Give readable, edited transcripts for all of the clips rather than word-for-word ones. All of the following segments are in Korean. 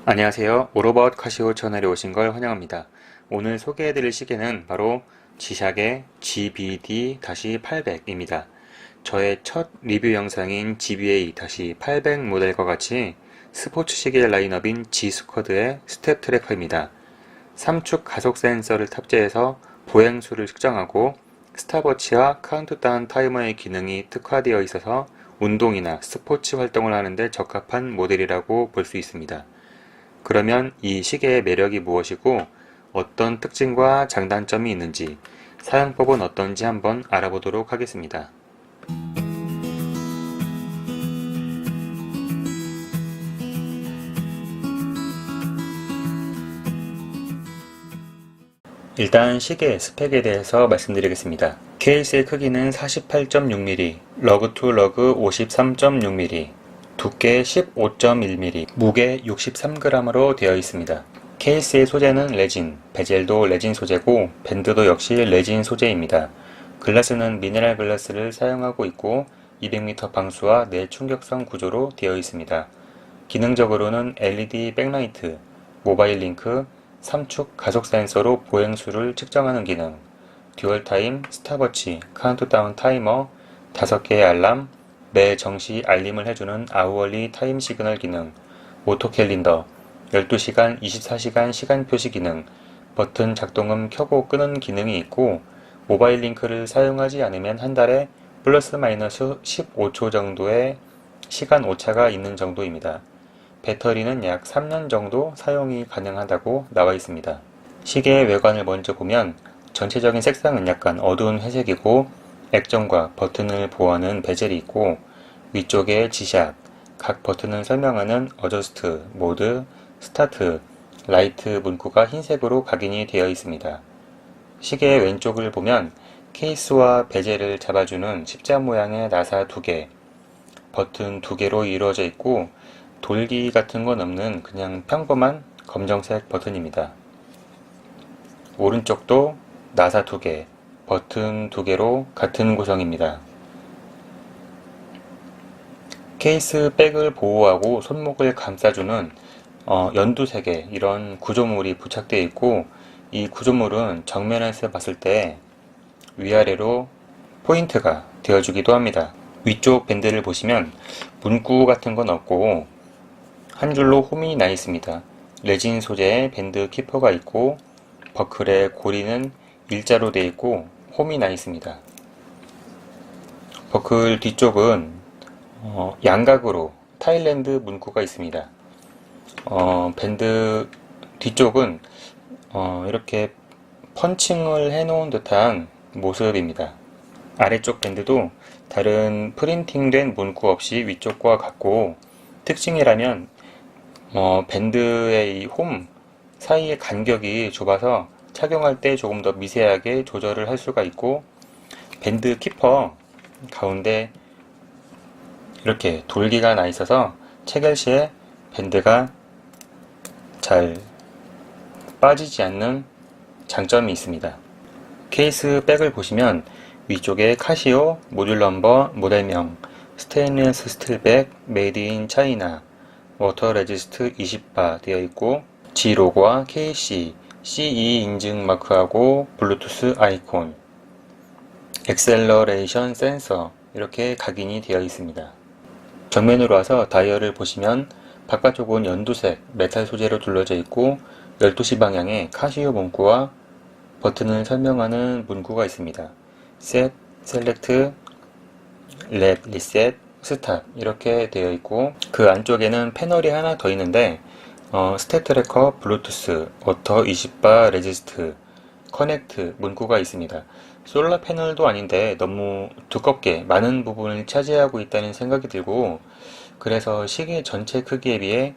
안녕하세요. 오로바웃 카시오 채널에 오신 걸 환영합니다. 오늘 소개해드릴 시계는 바로 지샥의 GBD-800입니다. 저의 첫 리뷰 영상인 GBA-800 모델과 같이 스포츠 시계 라인업인 G스쿼드의 스텝 트래커입니다. 3축 가속 센서를 탑재해서 보행수를 측정하고 스탑워치와 카운트다운 타이머의 기능이 특화되어 있어서 운동이나 스포츠 활동을 하는데 적합한 모델이라고 볼 수 있습니다. 그러면 이 시계의 매력이 무엇이고 어떤 특징과 장단점이 있는지, 사용법은 어떤지 한번 알아보도록 하겠습니다. 일단 시계 스펙에 대해서 말씀드리겠습니다. 케이스의 크기는 48.6mm, 러그 투 러그 53.6mm, 두께 15.1mm, 무게 63g으로 되어 있습니다. 케이스의 소재는 레진, 베젤도 레진 소재고 밴드도 역시 레진 소재입니다. 글라스는 미네랄 글라스를 사용하고 있고 200m 방수와 내충격성 구조로 되어 있습니다. 기능적으로는 LED 백라이트, 모바일 링크, 3축 가속 센서로 보행수를 측정하는 기능, 듀얼타임, 스탑워치, 카운트다운 타이머, 5개의 알람, 매 정시 알림을 해주는 아우어리 타임 시그널 기능, 오토 캘린더, 12시간, 24시간 시간 표시 기능, 버튼 작동음 켜고 끄는 기능이 있고 모바일 링크를 사용하지 않으면 한 달에 플러스 마이너스 15초 정도의 시간 오차가 있는 정도입니다. 배터리는 약 3년 정도 사용이 가능하다고 나와 있습니다. 시계의 외관을 먼저 보면 전체적인 색상은 약간 어두운 회색이고 액정과 버튼을 보호하는 베젤이 있고 위쪽에 G샥, 각 버튼을 설명하는 어저스트, 모드, 스타트, 라이트 문구가 흰색으로 각인이 되어 있습니다. 시계의 왼쪽을 보면 케이스와 베젤을 잡아주는 십자 모양의 나사 2개, 버튼 2개로 이루어져 있고 돌기 같은 건 없는 그냥 평범한 검정색 버튼입니다. 오른쪽도 나사 2개, 버튼 2개로 같은 구성입니다. 케이스 백을 보호하고 손목을 감싸주는 연두색의 이런 구조물이 부착되어 있고 이 구조물은 정면에서 봤을 때 위아래로 포인트가 되어주기도 합니다. 위쪽 밴드를 보시면 문구 같은 건 없고 한 줄로 홈이 나 있습니다. 레진 소재의 밴드 키퍼가 있고 버클의 고리는 일자로 되어 있고 홈이 나 있습니다. 버클 뒤쪽은 양각으로 타일랜드 문구가 있습니다. 밴드 뒤쪽은 이렇게 펀칭을 해놓은 듯한 모습입니다. 아래쪽 밴드도 다른 프린팅된 문구 없이 위쪽과 같고 특징이라면 밴드의 이 홈 사이의 간격이 좁아서 착용할 때 조금 더 미세하게 조절을 할 수가 있고 밴드 키퍼 가운데 이렇게 돌기가 나 있어서 체결 시에 밴드가 잘 빠지지 않는 장점이 있습니다. 케이스 백을 보시면 위쪽에 카시오, 모듈 넘버, 모델명, 스테인리스 스틸 백, 메이드 인 차이나, 워터 레지스트 20바 되어 있고 G 로고와 KC, CE 인증 마크하고 블루투스 아이콘, 엑셀러레이션 센서 이렇게 각인이 되어 있습니다. 정면으로 와서 다이얼을 보시면 바깥쪽은 연두색 메탈 소재로 둘러져 있고 12시 방향에 카시오 문구와 버튼을 설명하는 문구가 있습니다. 셋, 셀렉트, 랩, 리셋, 스탑 이렇게 되어 있고 그 안쪽에는 패널이 하나 더 있는데 스텝 트래커, 블루투스, 워터 20바 레지스트, 커넥트 문구가 있습니다. 솔라 패널도 아닌데 너무 두껍게 많은 부분을 차지하고 있다는 생각이 들고 그래서 시계 전체 크기에 비해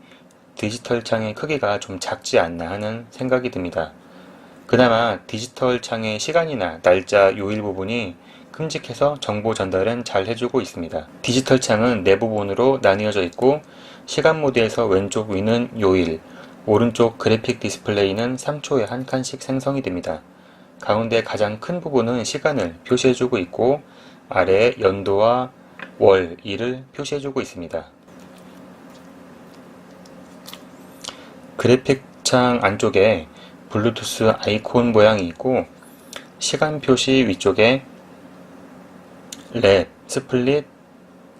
디지털 창의 크기가 좀 작지 않나 하는 생각이 듭니다. 그나마 디지털 창의 시간이나 날짜, 요일 부분이 큼직해서 정보 전달은 잘 해주고 있습니다. 디지털 창은 네 부분으로 나뉘어져 있고 시간 모드에서 왼쪽 위는 요일, 오른쪽 그래픽 디스플레이는 3초에 한 칸씩 생성이 됩니다. 가운데 가장 큰 부분은 시간을 표시해주고 있고 아래에 연도와 월, 일을 표시해주고 있습니다. 그래픽 창 안쪽에 블루투스 아이콘 모양이 있고 시간 표시 위쪽에 랩, 스플릿,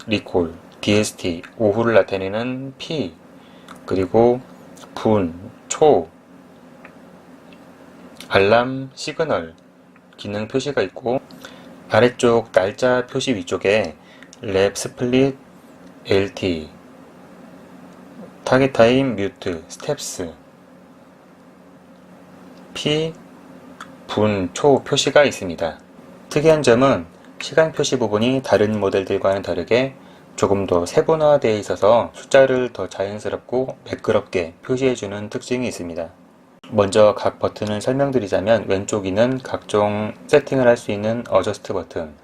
리콜, DST, 오후를 나타내는 P, 그리고 분, 초, 알람, 시그널 기능 표시가 있고 아래쪽 날짜 표시 위쪽에 랩, 스플릿, LT, 타겟 타임, 뮤트, 스텝스, P, 분, 초 표시가 있습니다. 특이한 점은 시간 표시 부분이 다른 모델들과는 다르게 조금 더 세분화되어 있어서 숫자를 더 자연스럽고 매끄럽게 표시해주는 특징이 있습니다. 먼저 각 버튼을 설명드리자면 왼쪽 위는 각종 세팅을 할 수 있는 어저스트 버튼,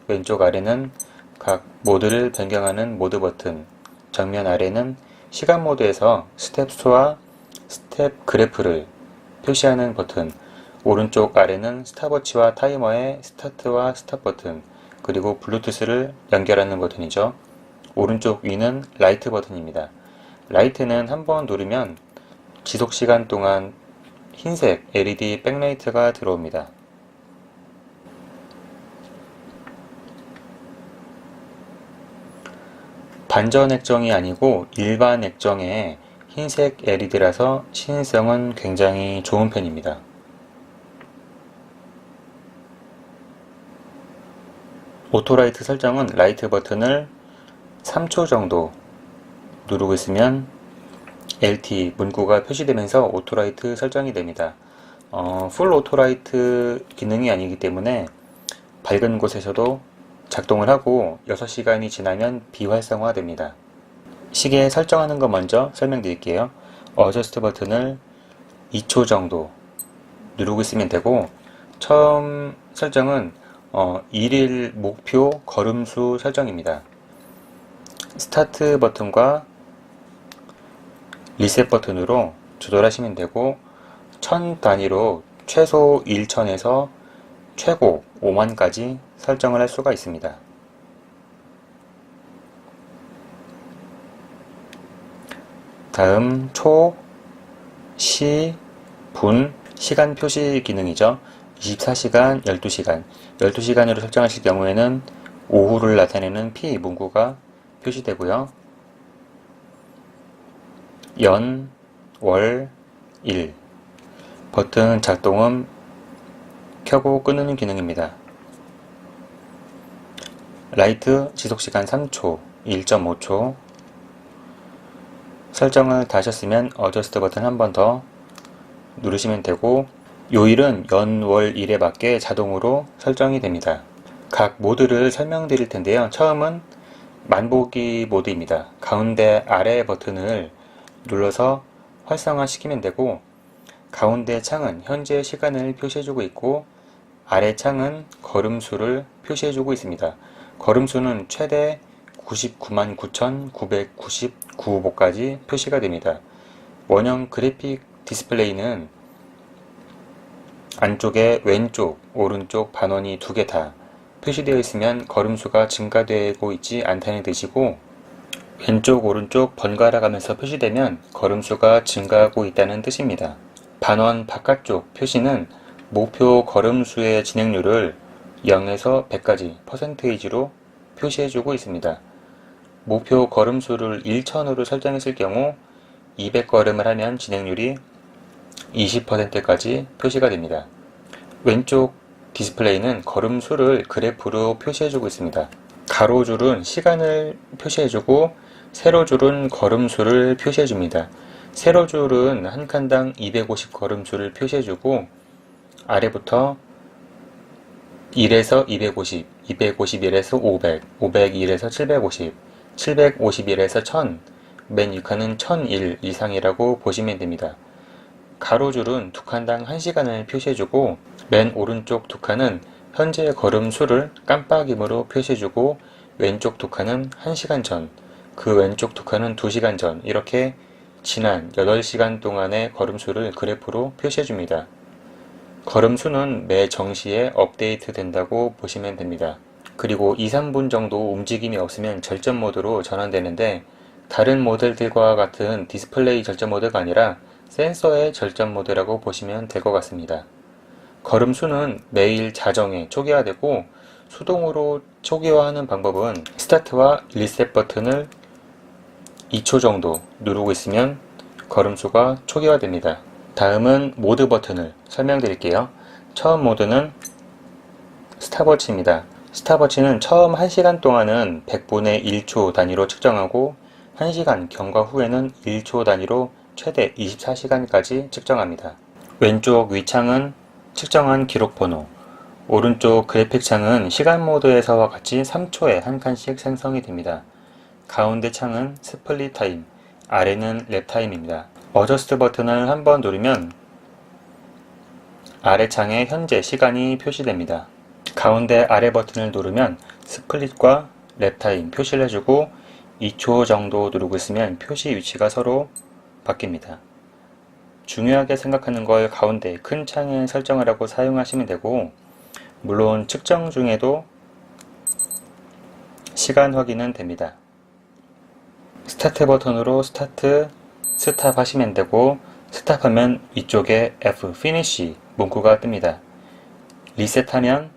왼쪽 아래는 각 모드를 변경하는 모드 버튼, 정면 아래는 시간 모드에서 스텝 수와 스텝 그래프를 표시하는 버튼, 오른쪽 아래는 스탑워치와 타이머의 스타트와 스탑 버튼, 그리고 블루투스를 연결하는 버튼이죠. 오른쪽 위는 라이트 버튼입니다. 라이트는 한번 누르면 지속시간 동안 흰색 LED 백라이트가 들어옵니다. 반전 액정이 아니고 일반 액정의 흰색 LED라서 시인성은 굉장히 좋은 편입니다. 오토라이트 설정은 라이트 버튼을 3초 정도 누르고 있으면 LT 문구가 표시되면서 오토라이트 설정이 됩니다. 풀 오토라이트 기능이 아니기 때문에 밝은 곳에서도 작동을 하고 6시간이 지나면 비활성화됩니다. 시계 설정하는 거 먼저 설명드릴게요. 어저스트 버튼을 2초 정도 누르고 있으면 되고 처음 설정은 1일 목표 걸음수 설정입니다. 스타트 버튼과 리셋 버튼으로 조절하시면 되고 1000 단위로 최소 1000에서 최고 5만까지 설정을 할 수가 있습니다. 다음 초, 시, 분, 시간 표시 기능이죠. 24시간, 12시간 12시간으로 설정하실 경우에는 오후를 나타내는 P 문구가 표시되고요. 연, 월, 일 버튼 작동은 켜고 끄는 기능입니다. 라이트 지속시간 3초, 1.5초 설정을 다 하셨으면 어저스트 버튼 한 번 더 누르시면 되고 요일은 연, 월, 일에 맞게 자동으로 설정이 됩니다. 각 모드를 설명드릴 텐데요. 처음은 만보기 모드입니다. 가운데 아래 버튼을 눌러서 활성화 시키면 되고 가운데 창은 현재 시간을 표시해주고 있고 아래 창은 걸음수를 표시해주고 있습니다. 걸음수는 최대 999,999보까지 표시가 됩니다. 원형 그래픽 디스플레이는 안쪽에 왼쪽, 오른쪽 반원이 2개 다 표시되어 있으면 걸음수가 증가되고 있지 않다는 뜻이고 왼쪽, 오른쪽 번갈아 가면서 표시되면 걸음수가 증가하고 있다는 뜻입니다. 반원 바깥쪽 표시는 목표 걸음수의 진행률을 0에서 100까지 퍼센테이지로 표시해주고 있습니다. 목표 걸음수를 1000으로 설정했을 경우 200걸음을 하면 진행률이 20%까지 표시가 됩니다. 왼쪽 디스플레이는 걸음수를 그래프로 표시해주고 있습니다. 가로줄은 시간을 표시해주고 세로줄은 걸음수를 표시해줍니다. 세로줄은 한 칸당 250 걸음수를 표시해주고 아래부터 1에서 250, 251에서 500, 501에서 750, 751에서 1000, 맨 위칸은 1001 이상이라고 보시면 됩니다. 가로줄은 두 칸당 1시간을 표시해주고 맨 오른쪽 두 칸은 현재 걸음수를 깜빡임으로 표시해주고 왼쪽 두 칸은 1시간 전, 그 왼쪽 두 칸은 2시간 전 이렇게 지난 8시간 동안의 걸음수를 그래프로 표시해줍니다. 걸음수는 매 정시에 업데이트 된다고 보시면 됩니다. 그리고 2, 3분 정도 움직임이 없으면 절전 모드로 전환되는데 다른 모델들과 같은 디스플레이 절전 모드가 아니라 센서의 절전 모드라고 보시면 될 것 같습니다. 걸음수는 매일 자정에 초기화되고 수동으로 초기화하는 방법은 스타트와 리셋 버튼을 2초 정도 누르고 있으면 걸음수가 초기화됩니다. 다음은 모드 버튼을 설명드릴게요. 처음 모드는 스탑워치입니다. 스탑워치는 처음 1시간 동안은 100분의 1초 단위로 측정하고 1시간 경과 후에는 1초 단위로 최대 24시간까지 측정합니다. 왼쪽 위창은 측정한 기록 번호, 오른쪽 그래픽 창은 시간 모드에서와 같이 3초에 한 칸씩 생성이 됩니다. 가운데 창은 스플릿 타임, 아래는 랩 타임입니다. 어저스트 버튼을 한번 누르면 아래 창에 현재 시간이 표시됩니다. 가운데 아래 버튼을 누르면 스플릿과 랩 타임 표시를 해주고 2초 정도 누르고 있으면 표시 위치가 서로 바뀝니다. 중요하게 생각하는 걸 가운데 큰 창에 설정을 하고 사용하시면 되고, 물론 측정 중에도 시간 확인은 됩니다. 스타트 버튼으로 스타트, 스탑 하시면 되고, 스탑하면 위쪽에 F, Finish 문구가 뜹니다. 리셋하면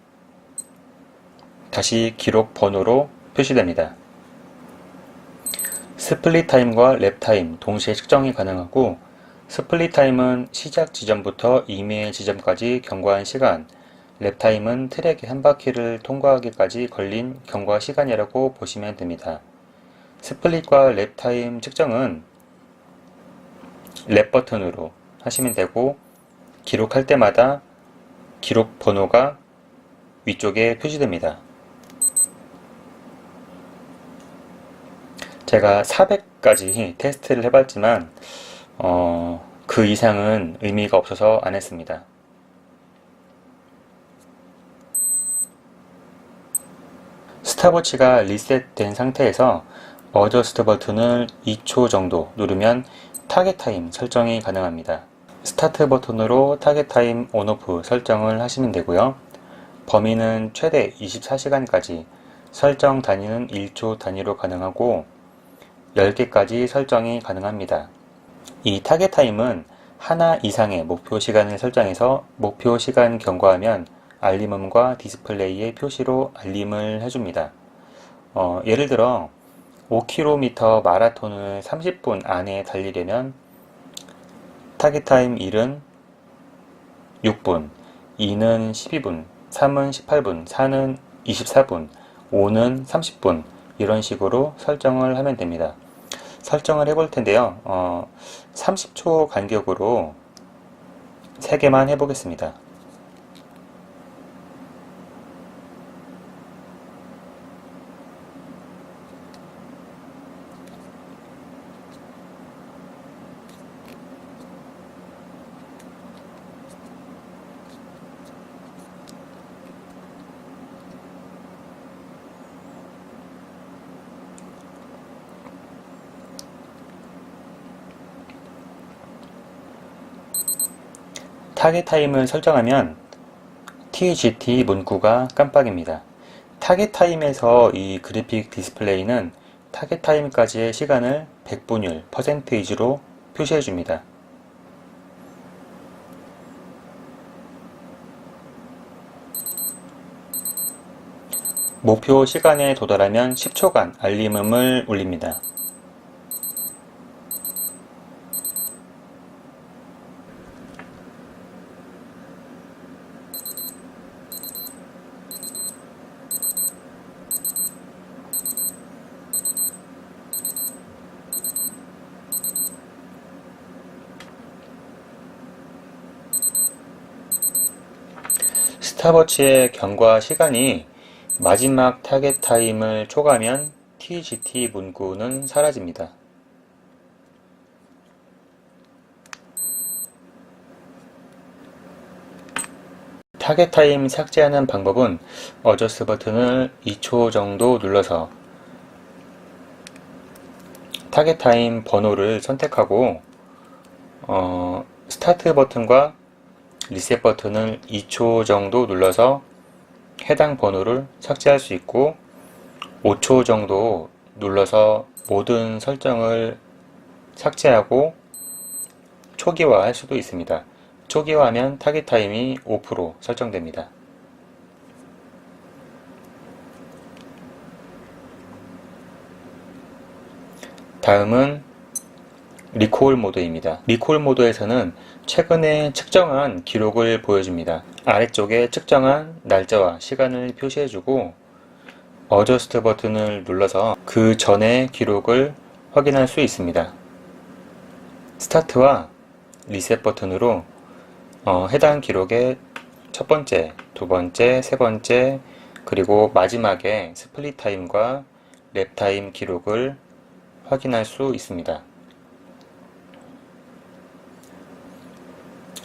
다시 기록 번호로 표시됩니다. 스플릿 타임과 랩 타임 동시에 측정이 가능하고, 스플릿 타임은 시작 지점부터 이메일 지점까지 경과한 시간, 랩 타임은 트랙의 한 바퀴를 통과하기까지 걸린 경과 시간이라고 보시면 됩니다. 스플릿과 랩 타임 측정은 랩 버튼으로 하시면 되고, 기록할 때마다 기록 번호가 위쪽에 표시됩니다. 제가 400까지 테스트를 해봤지만 그 이상은 의미가 없어서 안 했습니다. 스탑워치가 리셋된 상태에서 어저스트 버튼을 2초 정도 누르면 타겟 타임 설정이 가능합니다. 스타트 버튼으로 타겟 타임 온오프 설정을 하시면 되고요. 범위는 최대 24시간까지, 설정 단위는 1초 단위로 가능하고 10개까지 설정이 가능합니다. 이 타겟 타임은 하나 이상의 목표 시간을 설정해서 목표 시간 경과하면 알림음과 디스플레이의 표시로 알림을 해줍니다. 예를 들어 5km 마라톤을 30분 안에 달리려면 타겟 타임 1은 6분, 2는 12분, 3은 18분, 4는 24분, 5는 30분, 이런 식으로 설정을 하면 됩니다. 설정을 해볼 텐데요. 30초 간격으로 3개만 해보겠습니다. 타겟 타임을 설정하면 TGT 문구가 깜빡입니다. 타겟 타임에서 이 그래픽 디스플레이는 타겟 타임까지의 시간을 백분율, 퍼센테이지로 표시해 줍니다. 목표 시간에 도달하면 10초간 알림음을 울립니다. 스탑워치의 경과 시간이 마지막 타겟 타임을 초과하면 TGT 문구는 사라집니다. 타겟 타임 삭제하는 방법은 어저스트 버튼을 2초 정도 눌러서 타겟 타임 번호를 선택하고 스타트 버튼과 리셋 버튼을 2초 정도 눌러서 해당 번호를 삭제할 수 있고 5초 정도 눌러서 모든 설정을 삭제하고 초기화할 수도 있습니다. 초기화하면 타깃 타임이 5% 설정됩니다. 다음은 리콜 모드입니다. 리콜 모드에서는 최근에 측정한 기록을 보여줍니다. 아래쪽에 측정한 날짜와 시간을 표시해주고 어저스트 버튼을 눌러서 그 전의 기록을 확인할 수 있습니다. 스타트와 리셋 버튼으로 해당 기록의 첫 번째, 두 번째, 세 번째, 그리고 마지막에 스플릿 타임과 랩 타임 기록을 확인할 수 있습니다.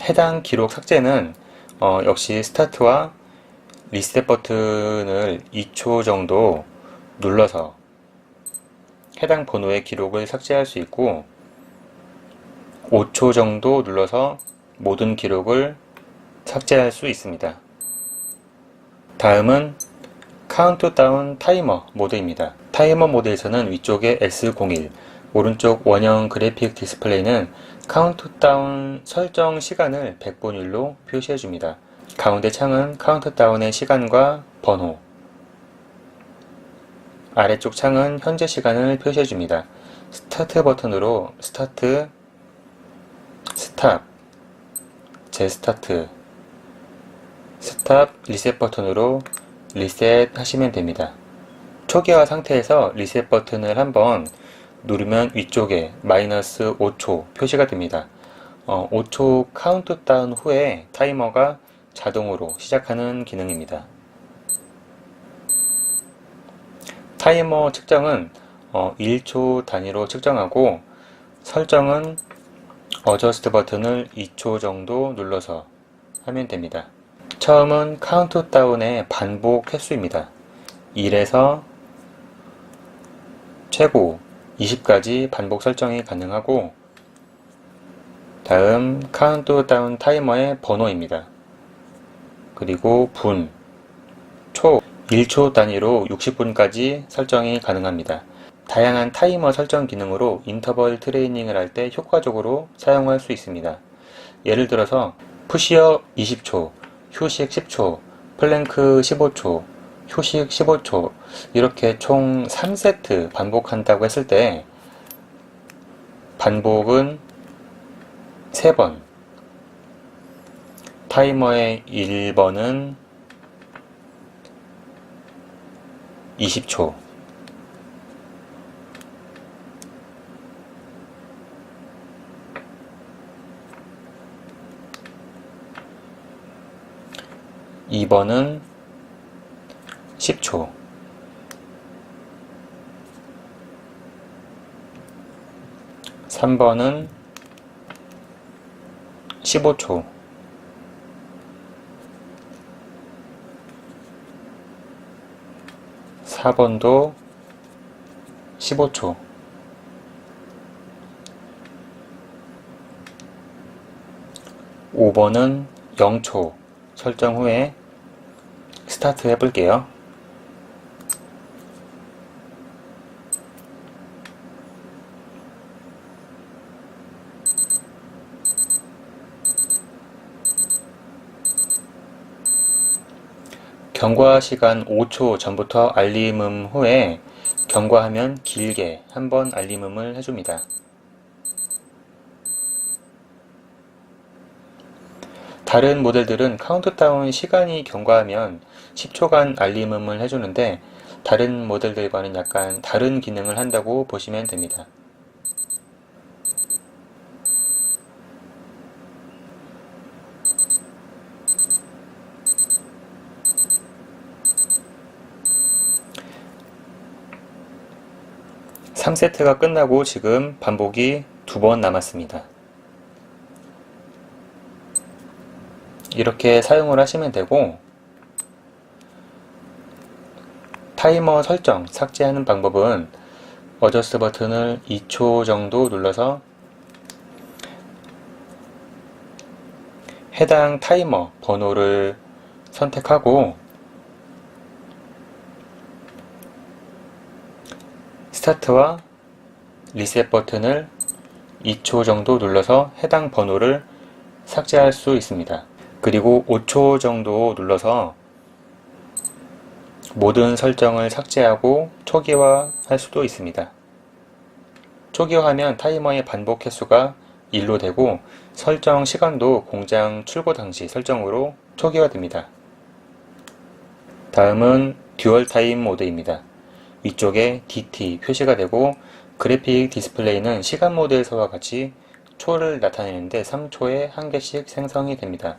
해당 기록 삭제는 역시 스타트와 리셋 버튼을 2초 정도 눌러서 해당 번호의 기록을 삭제할 수 있고 5초 정도 눌러서 모든 기록을 삭제할 수 있습니다. 다음은 카운트다운 타이머 모드입니다. 타이머 모드에서는 위쪽에 S01, 오른쪽 원형 그래픽 디스플레이는 카운트다운 설정 시간을 100분율로 표시해줍니다. 가운데 창은 카운트다운의 시간과 번호, 아래쪽 창은 현재 시간을 표시해줍니다. 스타트 버튼으로 스타트, 스탑, 재스타트, 스탑, 리셋 버튼으로 리셋 하시면 됩니다. 초기화 상태에서 리셋 버튼을 한번 누르면 위쪽에 마이너스 5초 표시가 됩니다. 5초 카운트다운 후에 타이머가 자동으로 시작하는 기능입니다. 타이머 측정은 1초 단위로 측정하고 설정은 어저스트 버튼을 2초 정도 눌러서 하면 됩니다. 처음은 카운트다운의 반복 횟수입니다. 1에서 최고 20까지 반복 설정이 가능하고 다음 카운트다운 타이머의 번호입니다. 그리고 분, 초, 1초 단위로 60분까지 설정이 가능합니다. 다양한 타이머 설정 기능으로 인터벌 트레이닝을 할 때 효과적으로 사용할 수 있습니다. 예를 들어서 푸시업 20초, 휴식 10초, 플랭크 15초, 휴식 15초 이렇게 총 3세트 반복한다고 했을 때 반복은 3번, 타이머의 1번은 20초, (2번은) 10초, 3번은 15초, 4번도 15초, 5번은 0초 설정 후에 스타트 해볼게요. 경과 시간 5초 전부터 알림음 후에 경과하면 길게 한번 알림음을 해줍니다. 다른 모델들은 카운트다운 시간이 경과하면 10초간 알림음을 해주는데 다른 모델들과는 약간 다른 기능을 한다고 보시면 됩니다. (3세트가) 끝나고 지금 반복이 2번 남았습니다. 이렇게 사용을 하시면 되고 타이머 설정 삭제하는 방법은 어저스트 버튼을 2초 정도 눌러서 해당 타이머 번호를 선택하고 스타트와 리셋 버튼을 2초 정도 눌러서 해당 번호를 삭제할 수 있습니다. 그리고 5초 정도 눌러서 모든 설정을 삭제하고 초기화할 수도 있습니다. 초기화하면 타이머의 반복 횟수가 1로 되고 설정 시간도 공장 출고 당시 설정으로 초기화됩니다. 다음은 듀얼 타임 모드입니다. 위쪽에 DT 표시가 되고 그래픽 디스플레이는 시간 모드에서와 같이 초를 나타내는데 3초에 한 개씩 생성이 됩니다.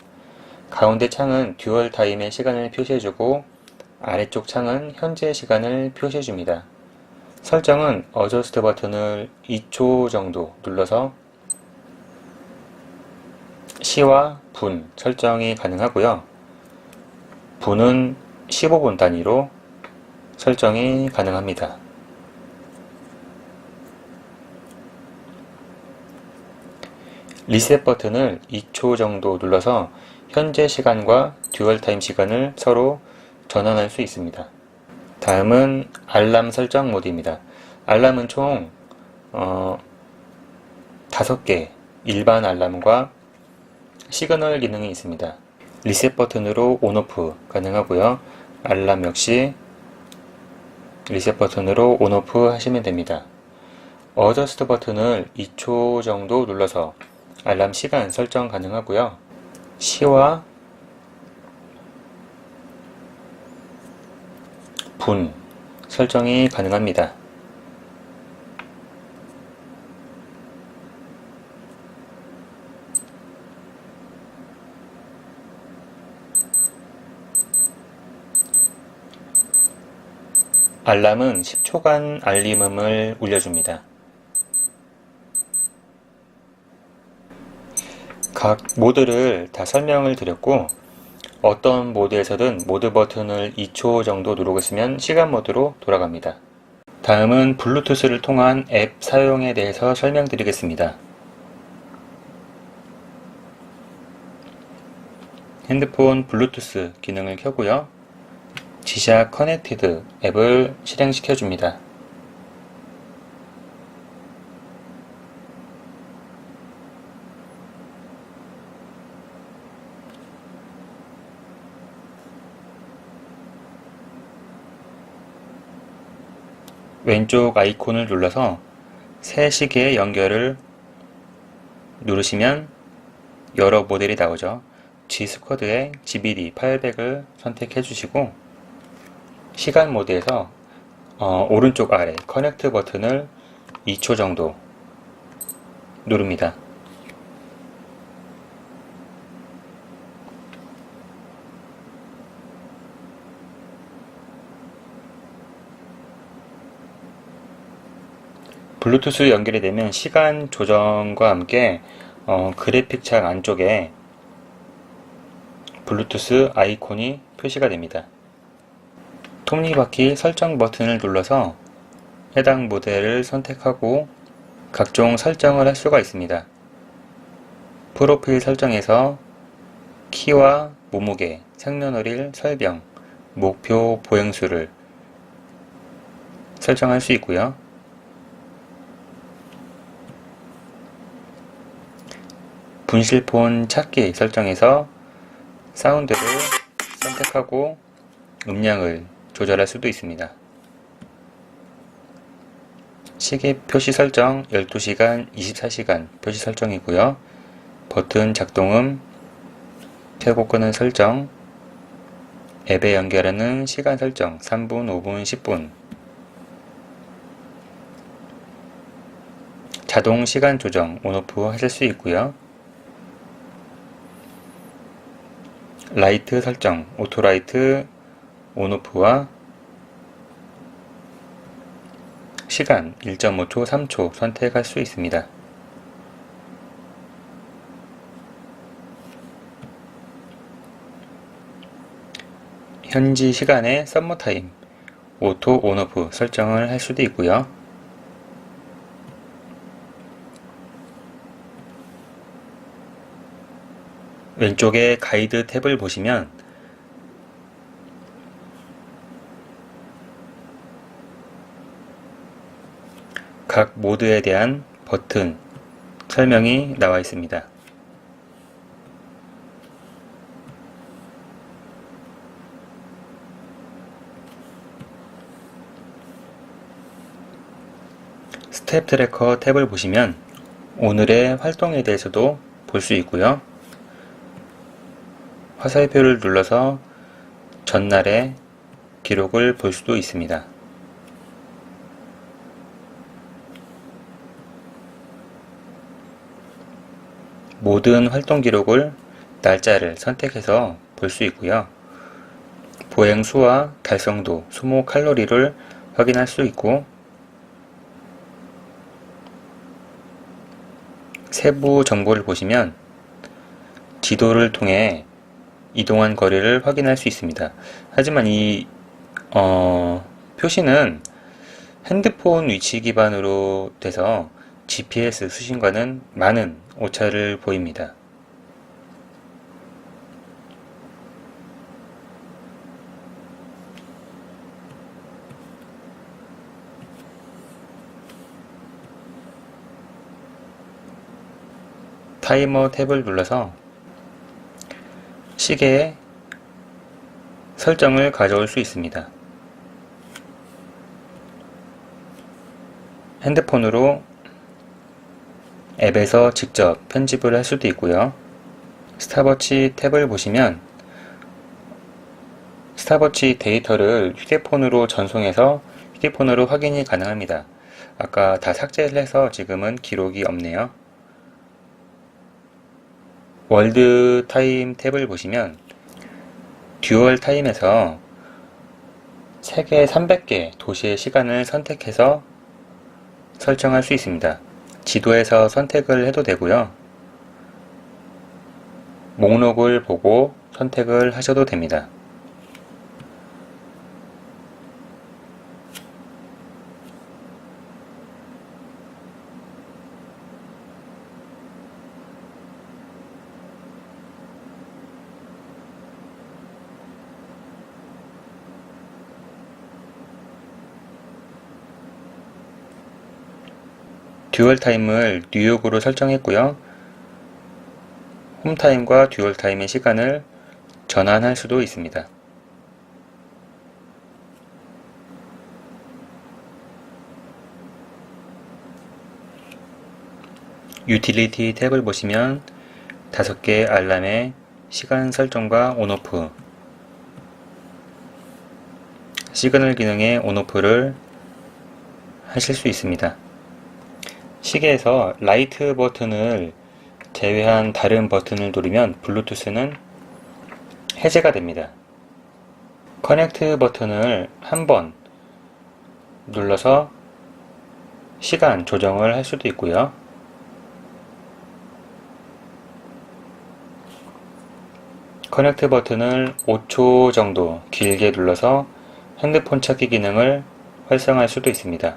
가운데 창은 듀얼 타임의 시간을 표시해주고 아래쪽 창은 현재 시간을 표시해줍니다. 설정은 어저스트 버튼을 2초 정도 눌러서 시와 분 설정이 가능하고요. 분은 15분 단위로 설정이 가능합니다. 리셋 버튼을 2초 정도 눌러서 현재 시간과 듀얼 타임 시간을 서로 전환할 수 있습니다. 다음은 알람 설정 모드입니다. 알람은 총 5개 일반 알람과 시그널 기능이 있습니다. 리셋 버튼으로 온오프 가능하고요. 알람 역시 리셋 버튼으로 온오프 하시면 됩니다. 어저스트 버튼을 2초 정도 눌러서 알람 시간 설정 가능하고요. 시와 분 설정이 가능합니다. 알람은 10초간 알림음을 울려줍니다. 각 모드를 다 설명을 드렸고 어떤 모드에서든 모드 버튼을 2초 정도 누르고 있으면 시간 모드로 돌아갑니다. 다음은 블루투스를 통한 앱 사용에 대해서 설명드리겠습니다. 핸드폰 블루투스 기능을 켜고요. 지샥 커넥티드 앱을 실행시켜 줍니다. 왼쪽 아이콘을 눌러서 새 시계의 연결을 누르시면 여러 모델이 나오죠. G스쿼드의 GBD 800을 선택해 주시고 시간 모드에서 오른쪽 아래 커넥트 버튼을 2초 정도 누릅니다. 블루투스 연결이 되면 시간 조정과 함께 그래픽 창 안쪽에 블루투스 아이콘이 표시가 됩니다. 톱니바퀴 설정 버튼을 눌러서 해당 모델을 선택하고 각종 설정을 할 수가 있습니다. 프로필 설정에서 키와 몸무게, 생년월일, 설명, 목표 보행수를 설정할 수 있고요. 분실폰 찾기 설정에서 사운드를 선택하고 음량을 조절할 수도 있습니다. 시계 표시 설정 12시간, 24시간 표시 설정이고요. 버튼 작동음, 켜고 끄는 설정, 앱에 연결하는 시간 설정 3분, 5분, 10분, 자동 시간 조정 온오프 하실 수 있고요. 라이트 설정, 오토라이트 온오프와 시간 1.5초, 3초 선택할 수 있습니다. 현지 시간의 썸머타임, 오토 온오프 설정을 할 수도 있고요. 왼쪽에 가이드 탭을 보시면 각 모드에 대한 버튼 설명이 나와 있습니다. 스텝 트래커 탭을 보시면 오늘의 활동에 대해서도 볼 수 있고요. 화살표를 눌러서 전날의 기록을 볼 수도 있습니다. 모든 활동 기록을 날짜를 선택해서 볼 수 있고요. 보행 수와 달성도, 소모 칼로리를 확인할 수 있고, 세부 정보를 보시면 지도를 통해 이동한 거리를 확인할 수 있습니다. 하지만 이 표시는 핸드폰 위치 기반으로 돼서 GPS 수신과는 많은 오차를 보입니다. 타이머 탭을 눌러서 시계의 설정을 가져올 수 있습니다. 핸드폰으로 앱에서 직접 편집을 할 수도 있고요. 스탑워치 탭을 보시면 스탑워치 데이터를 휴대폰으로 전송해서 휴대폰으로 확인이 가능합니다. 아까 다 삭제를 해서 지금은 기록이 없네요. 월드 타임 탭을 보시면 듀얼 타임에서 세계 300개 도시의 시간을 선택해서 설정할 수 있습니다. 지도에서 선택을 해도 되고요. 목록을 보고 선택을 하셔도 됩니다. 듀얼 타임을 뉴욕으로 설정했고요. 홈타임과 듀얼 타임의 시간을 전환할 수도 있습니다. 유틸리티 탭을 보시면 5개 알람의 시간 설정과 온오프, 시그널 기능의 온오프를 하실 수 있습니다. 시계에서 라이트 버튼을 제외한 다른 버튼을 누르면 블루투스는 해제가 됩니다. 커넥트 버튼을 한번 눌러서 시간 조정을 할 수도 있고요. 커넥트 버튼을 5초 정도 길게 눌러서 핸드폰 찾기 기능을 활성화할 수도 있습니다.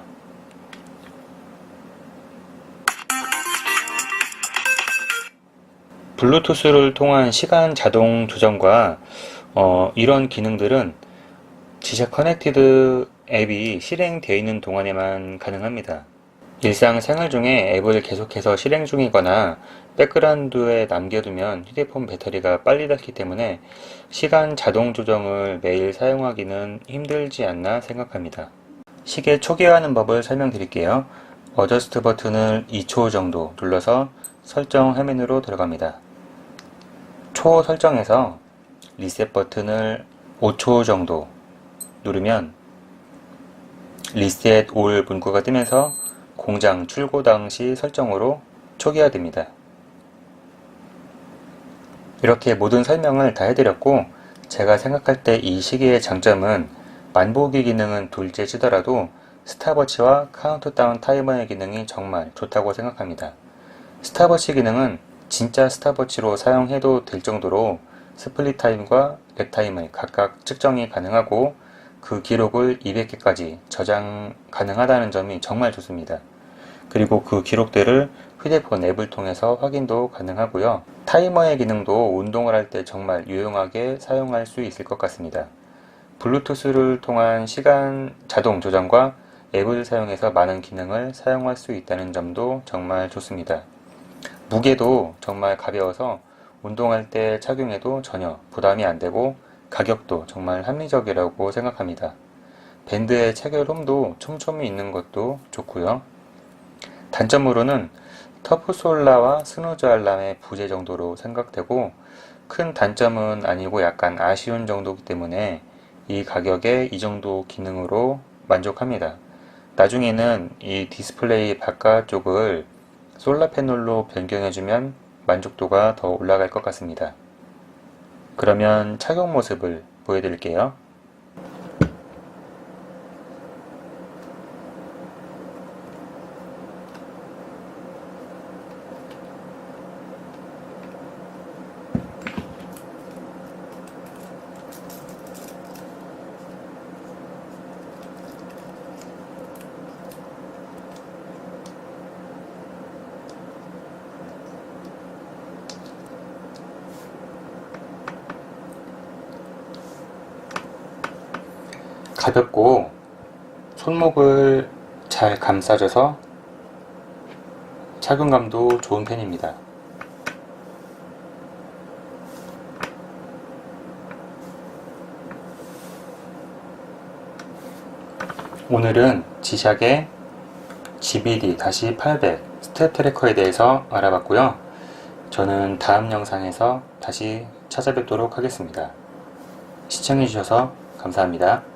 블루투스를 통한 시간 자동 조정과 이런 기능들은 지샤 커넥티드 앱이 실행되어 있는 동안에만 가능합니다. 일상생활 중에 앱을 계속해서 실행 중이거나 백그라운드에 남겨두면 휴대폰 배터리가 빨리 닳기 때문에 시간 자동 조정을 매일 사용하기는 힘들지 않나 생각합니다. 시계 초기화하는 법을 설명드릴게요. 어저스트 버튼을 2초 정도 눌러서 설정 화면으로 들어갑니다. 초 설정에서 리셋 버튼을 5초 정도 누르면 리셋 올 문구가 뜨면서 공장 출고 당시 설정으로 초기화됩니다. 이렇게 모든 설명을 다 해드렸고, 제가 생각할 때 이 시계의 장점은 만보기 기능은 둘째 치더라도 스탑워치와 카운트다운 타이머의 기능이 정말 좋다고 생각합니다. 스탑워치 기능은 진짜 스탑워치로 사용해도 될 정도로 스플릿 타임과 랩 타임을 각각 측정이 가능하고 그 기록을 200개까지 저장 가능하다는 점이 정말 좋습니다. 그리고 그 기록들을 휴대폰 앱을 통해서 확인도 가능하고요. 타이머의 기능도 운동을 할 때 정말 유용하게 사용할 수 있을 것 같습니다. 블루투스를 통한 시간 자동 조정과 앱을 사용해서 많은 기능을 사용할 수 있다는 점도 정말 좋습니다. 무게도 정말 가벼워서 운동할 때 착용해도 전혀 부담이 안 되고 가격도 정말 합리적이라고 생각합니다. 밴드의 체결홈도 촘촘히 있는 것도 좋고요. 단점으로는 터프솔라와 스누즈 알람의 부재 정도로 생각되고 큰 단점은 아니고 약간 아쉬운 정도이기 때문에 이 가격에 이 정도 기능으로 만족합니다. 나중에는 이 디스플레이 바깥쪽을 솔라 패널로 변경해주면 만족도가 더 올라갈 것 같습니다. 그러면 착용 모습을 보여드릴게요. 가볍고 손목을 잘 감싸줘서 착용감도 좋은 편입니다. 오늘은 지샥의 GBD-800 스텝 트래커에 대해서 알아봤고요. 저는 다음 영상에서 다시 찾아뵙도록 하겠습니다. 시청해주셔서 감사합니다.